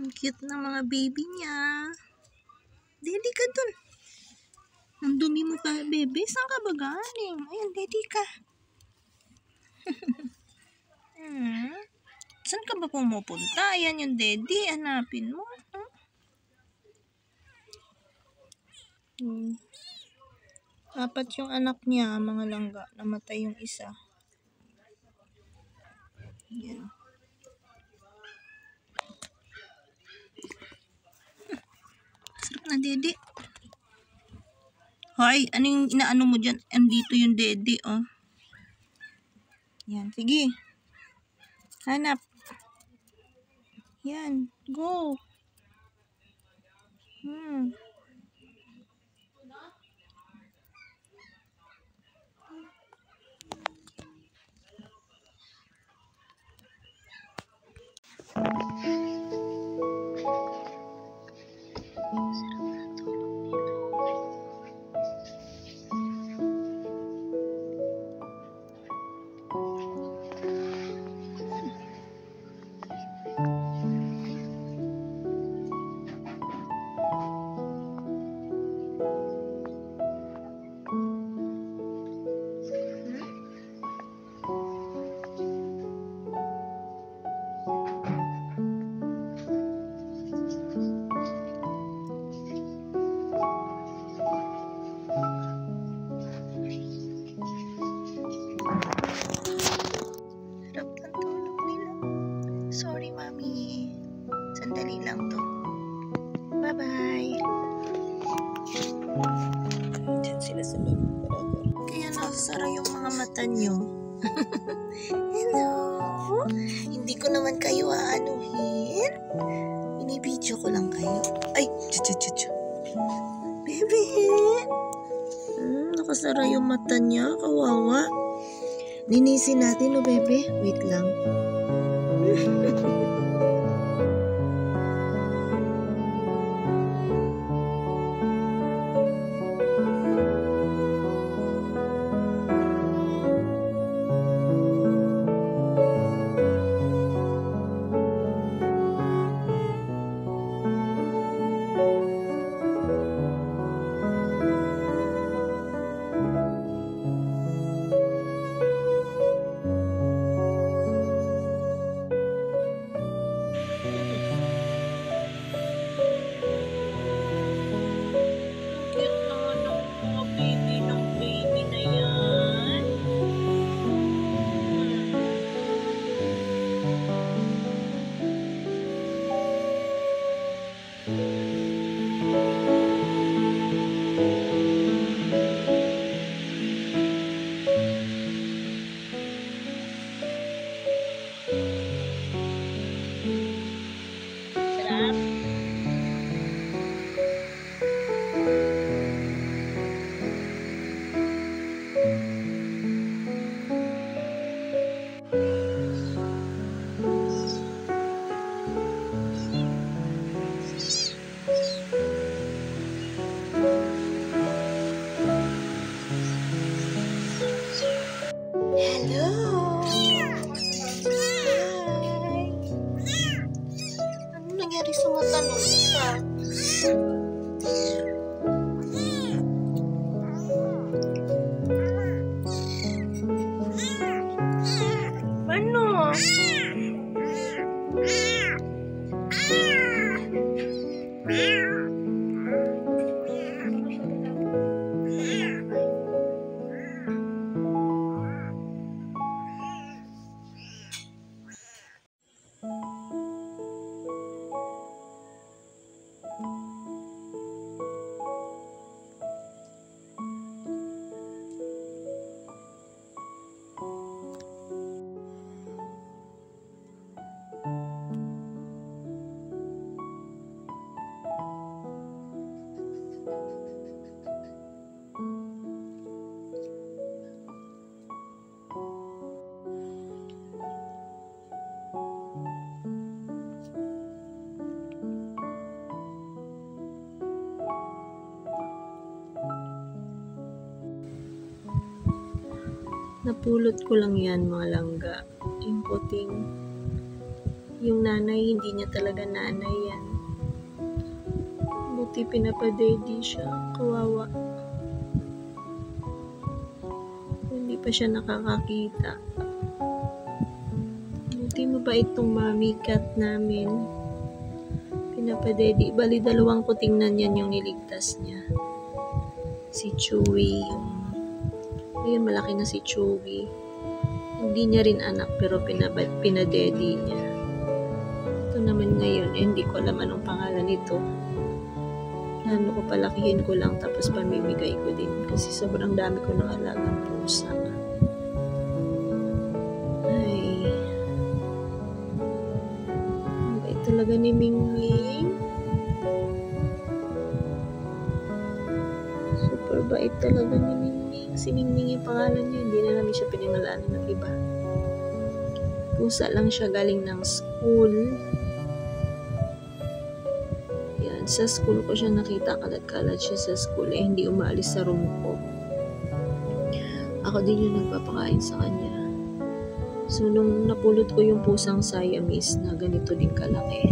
Ang cute ng mga baby niya. Daddy ka dun. Ang dumi mo pa, baby. Saan ka ba galing? Ayan, daddy ka. Saan ka ba pumupunta? Ayan yung daddy. Hanapin mo. Apat yung anak niya, mga langga. Namatay yung isa. Ayan. Sarap na, daddy. Hoy, ano yung inaano mo dyan? Andito yung daddy, oh. Yan, sige. Hanap. Yan, go. Sorry, Mami. Sandali lang to. Bye-bye. Diyan sila sa loob. Kaya nasara yung mga mata nyo. Hello. Hindi ko naman kayo aanuhin. Binibidyo ko lang kayo. Ay, chuchuchuchu. Baby. Nakasara yung mata niya. Kawawa. Linisin natin, baby. Wait lang. Hello. Hi. Ano nangyari sa mata nung isa? Ano? Napulot ko lang yan, mga langga. Yung puting Yung nanay, hindi niya talaga nanay yan. Buti pinapadedi siya. Kawawa. Hindi pa siya nakakakita. Buti mabait tong mommy cat namin. Pinapadedi. Bali, 2 ko tingnan yan yung niligtas niya. Si Chewy. Ngayon, malaki na si Chewy. Hindi niya rin anak, pero pinadedi niya. Ito naman ngayon, hindi ko alam anong pangalan nito. Plano ko palakihin ko lang, tapos pamimigay ko din. Kasi sobrang dami ko ng alagang pusa. Ay. Mabait talaga ni Mingming. Super bait talaga ni Mingming. Si Mingming yung pangalan niya, hindi na namin siya pinangalanan ng iba. Pusa lang siya galing ng school. Yan, sa school ko siya nakita, kalat-kalat siya sa school, hindi umaalis sa room ko. Ako din yung nagpapakain sa kanya. So, nung napulot ko yung pusang Siamese na ganito din kalaki,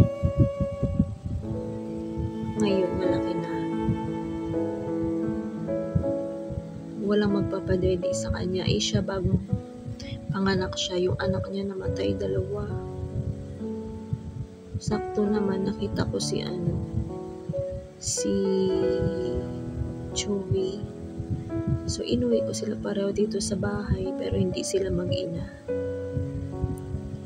ngayon malaki na. Walang magpapadedi sa kanya. Siya bagong panganak siya. Yung anak niya namatay 2. Sakto naman nakita ko si Chewy. So inuwi ko sila pareho dito sa bahay, pero hindi sila mag-ina.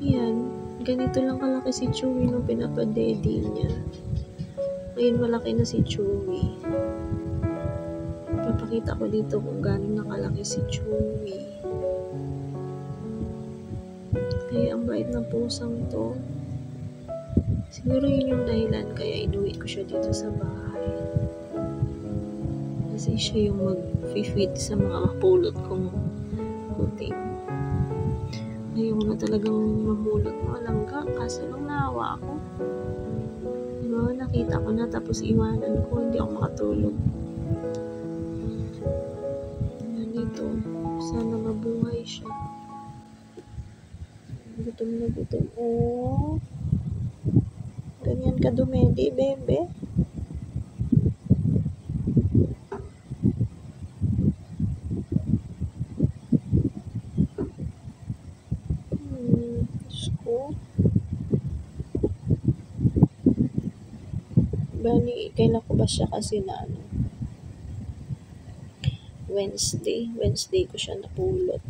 Yan. Ganito lang kalaki si Chewy nung pinapadedi niya. Ngayon malaki na si Chewy. Papakita ko dito kung gaano nakalaki si Chewy. Kaya ang bait ng pusang to. Siguro yun yung dahilan kaya inuwi ko siya dito sa bahay. Kasi siya yung mag-feed sa mga mapulot kong kuting. Ngayon na talagang mamulot mga langga, kaso lang naawa ako. Diba, nakita ko na tapos iwanan ko, hindi ako makatulog. Dito, sana mabuhay siya. Gutom na gutom. Oh, ganyan ka dumedi, bebe. Sko. Bali, kailan ko ba siya kasi na Wednesday ko siya napulot.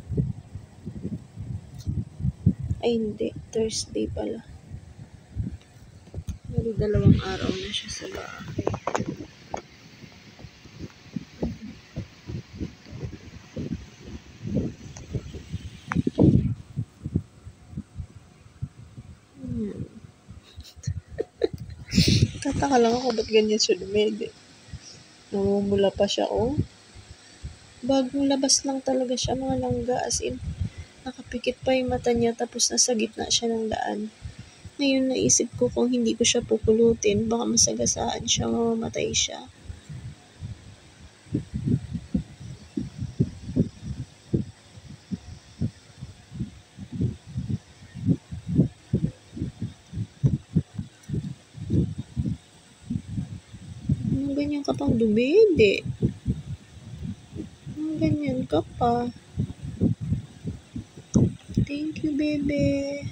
Ay hindi, Thursday pala. Bali 2 araw na siya sa bahay. Tataka lang ako ba't ganyan siya dumede. Namumula pa siya, oh. Bagong labas lang talaga siya, mga langga, as in, nakapikit pa yung mata niya, tapos nasa gitna siya ng daan. Ngayon naisip ko kung hindi ko siya pupulutin, baka masagasaan siya, mamamatay siya. Ganyan ka pang dumede. Ganyan ka pa. Thank you, bebe.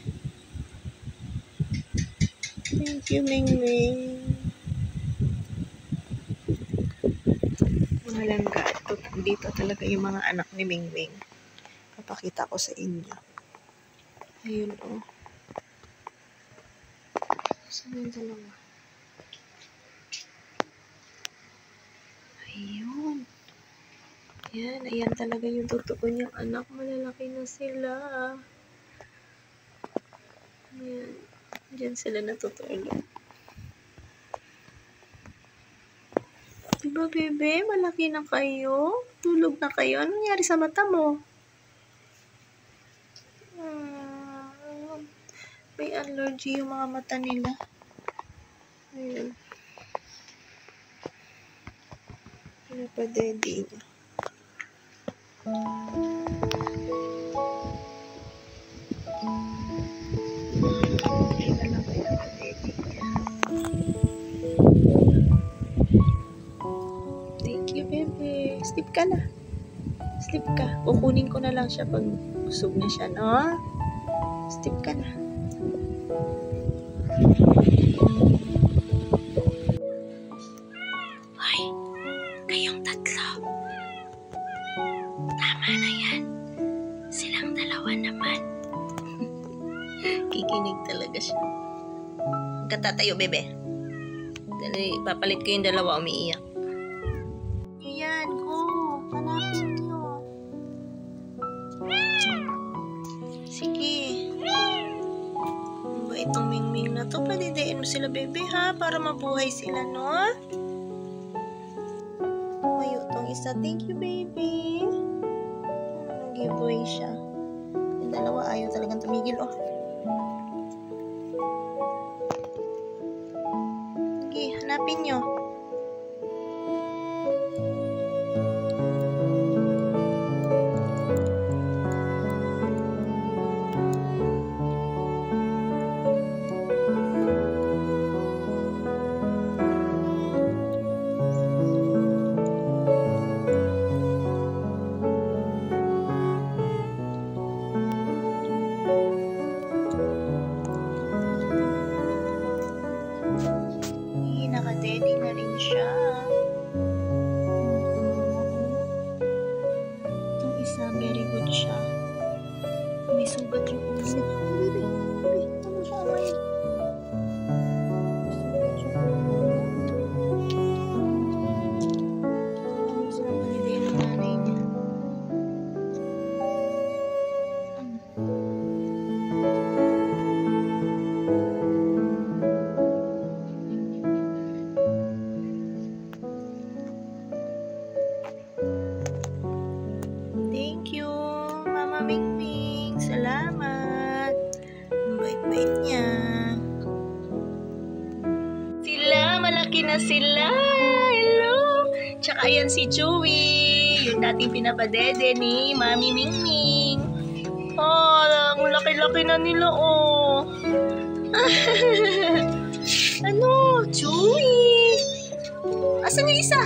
Thank you, Mingming. Mga langga, dito talaga yung mga anak ni Mingming. Papakita ko sa inyo. Ayun, oh. Saan yung dalawa? Ayun. Ayan talaga yung totoo niyang anak. Malalaki na sila. Ayan. Diyan sila natutulog. Diba, bebe? Malaki na kayo? Tulog na kayo? Anong nangyari sa mata mo? May allergy yung mga mata nila. Ayun. Pinapadedi niya. Lalaki ka na. Sleep ka. Kukunin ko na lang siya pag busog na siya, no? Sleep ka na. Hoy, kayong tatlo. Tama na yan. Silang dalawa naman. Kikinig talaga siya. Katatayo, bebe. Dali, papalit ko yung dalawa umiiyak. Yan, go. Hanapin nyo. Sige. Ano ba itong mingming na to? Padidain mo sila, bebe, ha? Para mabuhay sila, no? Tumayo tong isa. Thank you, baby. Nag-giveaway siya. Yung dalawa ayaw talagang tumigil, oh. Sige, hanapin nyo. Naka-daddy na rin siya. Itong isa, very good siya. May sugat yung ulo. Baby, ano siya, may sugat yung ulo. Ano sila panidayin ng nanay niya? Thank you, Mama Mingming. Salamat. Ang bait-bait niya. Sila, malaki na sila. Hello. Tsaka yan si Chewy. Yung dating pinapadede ni Mami Mingming. Oh, ang laki-laki na nila, oh. Ano? Chewy. Asan yung isa?